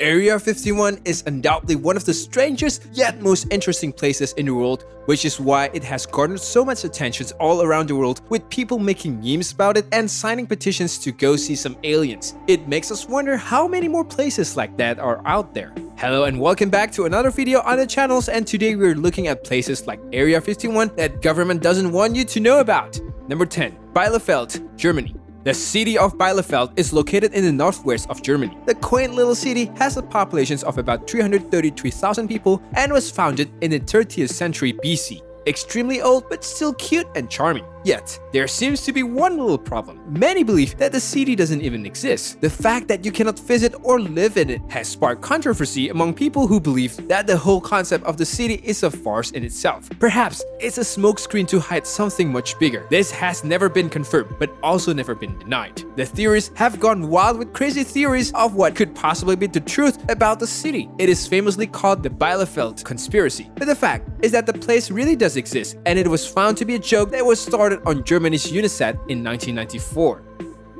Area 51 is undoubtedly one of the strangest yet most interesting places in the world, which is why it has garnered so much attention all around the world, with people making memes about it and signing petitions to go see some aliens. It makes us wonder how many more places like that are out there. Hello and welcome back to another video on the channels, and today we're looking at places like Area 51 that government doesn't want you to know about. Number 10. Bielefeld, Germany. The city of Bielefeld is located in the northwest of Germany. The quaint little city has a population of about 333,000 people and was founded in the 30th century BC. Extremely old but still cute and charming. Yet, there seems to be one little problem. Many believe that the city doesn't even exist. The fact that you cannot visit or live in it has sparked controversy among people who believe that the whole concept of the city is a farce in itself. Perhaps it's a smokescreen to hide something much bigger. This has never been confirmed, but also never been denied. The theorists have gone wild with crazy theories of what could possibly be the truth about the city. It is famously called the Bielefeld conspiracy. But the fact is that the place really does exist, and it was found to be a joke that was started on Germany's Unisat in 1994.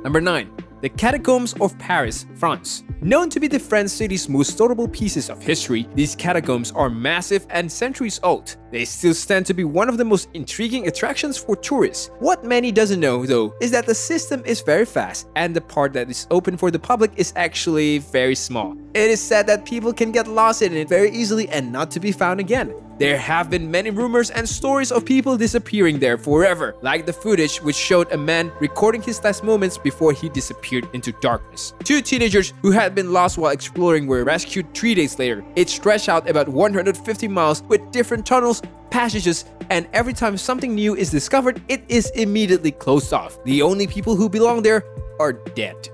Number 9. The Catacombs of Paris, France. Known to be the French city's most notable pieces of history, these catacombs are massive and centuries old. They still stand to be one of the most intriguing attractions for tourists. What many doesn't know, though, is that the system is very fast and the part that is open for the public is actually very small. It is said that people can get lost in it very easily and not to be found again. There have been many rumors and stories of people disappearing there forever, like the footage which showed a man recording his last moments before he disappeared into darkness. Two teenagers who had been lost while exploring were rescued 3 days later. It stretched out about 150 miles with different tunnels, passages, and every time something new is discovered, it is immediately closed off. The only people who belong there are dead.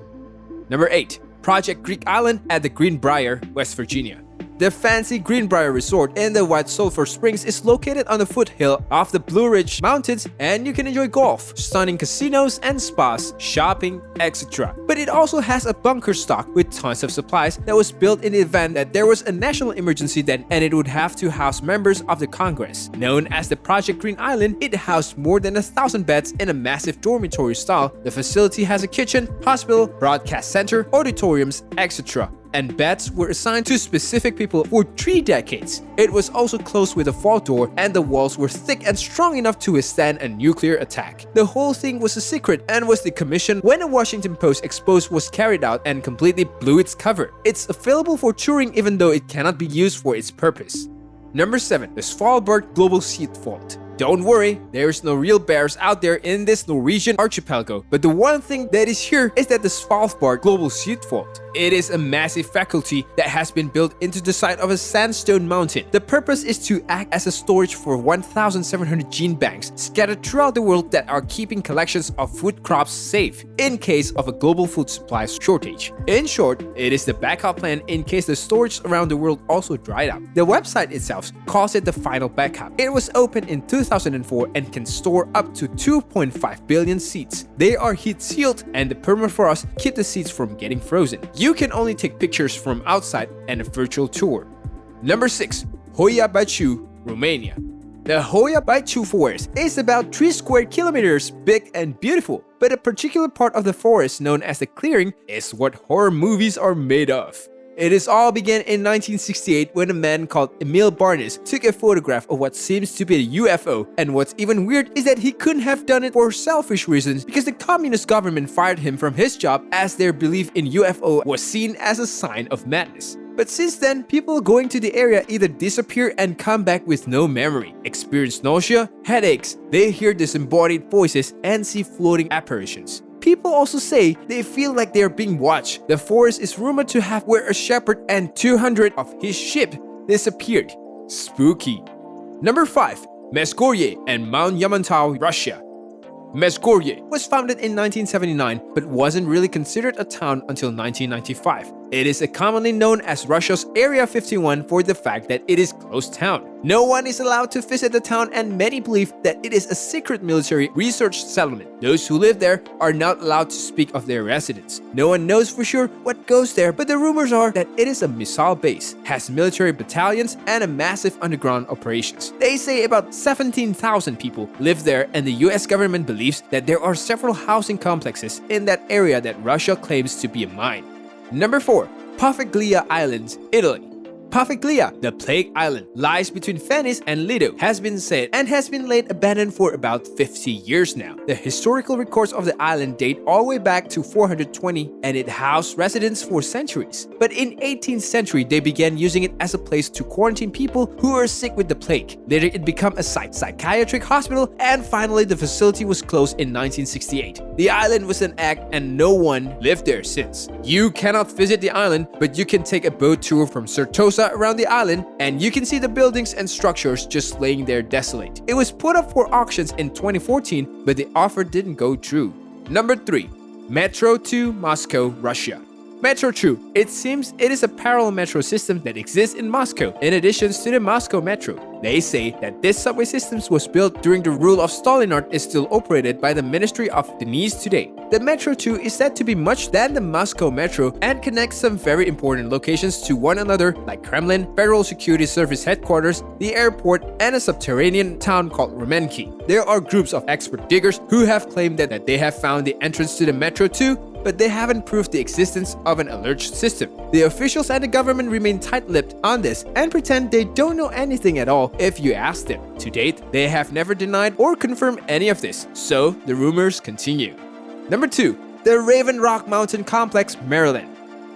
Number 8. Project Greek Island at the Greenbrier, West Virginia. The fancy Greenbrier Resort in the White Sulphur Springs is located on the foothill of the Blue Ridge Mountains, and you can enjoy golf, stunning casinos and spas, shopping, etc. But it also has a bunker stock with tons of supplies that was built in the event that there was a national emergency then, and it would have to house members of the Congress. Known as the Project Green Island, it housed more than 1,000 beds in a massive dormitory style. The facility has a kitchen, hospital, broadcast center, auditoriums, etc. and beds were assigned to specific people for 3 decades. It was also closed with a vault door, and the walls were thick and strong enough to withstand a nuclear attack. The whole thing was a secret and was decommissioned when a Washington Post expose was carried out and completely blew its cover. It's available for touring even though it cannot be used for its purpose. Number 7. The Svalbard Global Seed Vault. Don't worry, there's no real bears out there in this Norwegian archipelago, but the one thing that is here is that the Svalbard Global Seed Vault. It is a massive faculty that has been built into the side of a sandstone mountain. The purpose is to act as a storage for 1,700 gene banks scattered throughout the world that are keeping collections of food crops safe in case of a global food supply shortage. In short, it is the backup plan in case the storage around the world also dried up. The website itself calls it the final backup. It was opened in 2004 and can store up to 2.5 billion seeds. They are heat sealed, and the permafrost keep the seeds from getting frozen. You can only take pictures from outside and a virtual tour. Number 6. Hoia Baciu, Romania. The Hoia Baciu forest is about 3 square kilometers big and beautiful, but a particular part of the forest known as the clearing is what horror movies are made of. It all began in 1968 when a man called Emil Barnes took a photograph of what seems to be a UFO, and what's even weird is that he couldn't have done it for selfish reasons because the communist government fired him from his job as their belief in UFO was seen as a sign of madness. But since then, people going to the area either disappear and come back with no memory, experience nausea, headaches, they hear disembodied voices, and see floating apparitions. People also say they feel like they are being watched. The forest is rumored to have where a shepherd and 200 of his sheep disappeared. Spooky. Number 5. Mesgorye and Mount Yamantau, Russia. Mesgorye was founded in 1979 but wasn't really considered a town until 1995. It is commonly known as Russia's Area 51 for the fact that it is closed town. No one is allowed to visit the town, and many believe that it is a secret military research settlement. Those who live there are not allowed to speak of their residence. No one knows for sure what goes there, but the rumors are that it is a missile base, has military battalions, and a massive underground operations. They say about 17,000 people live there, and the US government believes that there are several housing complexes in that area that Russia claims to be a mine. Number 4. Paphaglia Islands, Italy. Paphaglia, the plague island, lies between Venice and Lido, has been said and has been laid abandoned for about 50 years now. The historical records of the island date all the way back to 420 and it housed residents for centuries. But in 18th century, they began using it as a place to quarantine people who were sick with the plague. Later, it became a psychiatric hospital, and finally the facility was closed in 1968. The island was an egg and no one lived there since. You cannot visit the island, but you can take a boat tour from Certosa around the island, and you can see the buildings and structures just laying there desolate. It was put up for auctions in 2014, but the offer didn't go through. Number 3. Metro to Moscow, Russia. Metro 2. It seems it is a parallel metro system that exists in Moscow, in addition to the Moscow Metro. They say that this subway system was built during the rule of Stalingrad is still operated by the Ministry of Defense today. The Metro 2 is said to be much than the Moscow Metro and connects some very important locations to one another like Kremlin, Federal Security Service headquarters, the airport, and a subterranean town called Romanki. There are groups of expert diggers who have claimed that they have found the entrance to the Metro 2, but they haven't proved the existence of an alert system. The officials and the government remain tight-lipped on this and pretend they don't know anything at all if you ask them. To date, they have never denied or confirmed any of this, so the rumors continue. Number 2. The Raven Rock Mountain Complex, Maryland.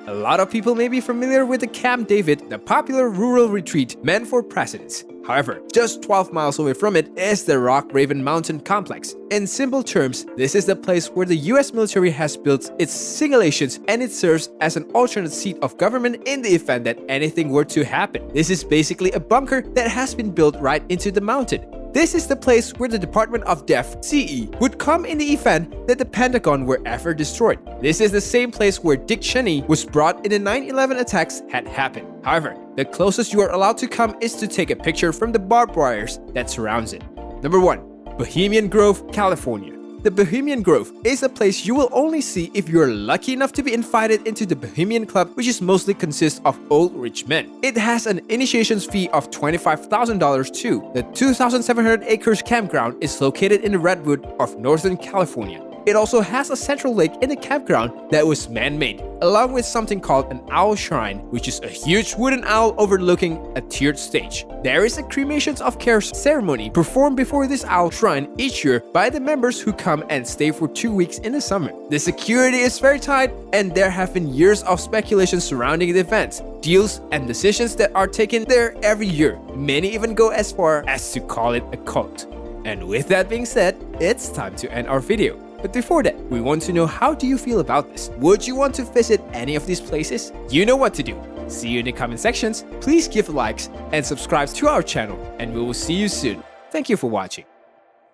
A lot of people may be familiar with the Camp David, the popular rural retreat meant for presidents. However, just 12 miles away from it is the Rock Raven Mountain Complex. In simple terms, this is the place where the US military has built its simulations, and it serves as an alternate seat of government in the event that anything were to happen. This is basically a bunker that has been built right into the mountain. This is the place where the Department of Defense (CE) would come in the event that the Pentagon were ever destroyed. This is the same place where Dick Cheney was brought in the 9/11 attacks had happened. However, the closest you are allowed to come is to take a picture from the barbed wires that surrounds it. Number 1. Bohemian Grove, California. The Bohemian Grove is a place you will only see if you are lucky enough to be invited into the Bohemian Club, which is mostly consists of old rich men. It has an initiation fee of $25,000 too. The 2,700 acres campground is located in the Redwood of Northern California. It also has a central lake in the campground that was man-made, along with something called an owl shrine, which is a huge wooden owl overlooking a tiered stage. There is a cremations of care ceremony performed before this owl shrine each year by the members who come and stay for 2 weeks in the summer. The security is very tight, and there have been years of speculation surrounding the events, deals, and decisions that are taken there every year. Many even go as far as to call it a cult. And with that being said, it's time to end our video. But before that, we want to know, how do you feel about this? Would you want to visit any of these places? You know what to do. See you in the comment sections. Please give likes and subscribe to our channel, and we will see you soon. Thank you for watching.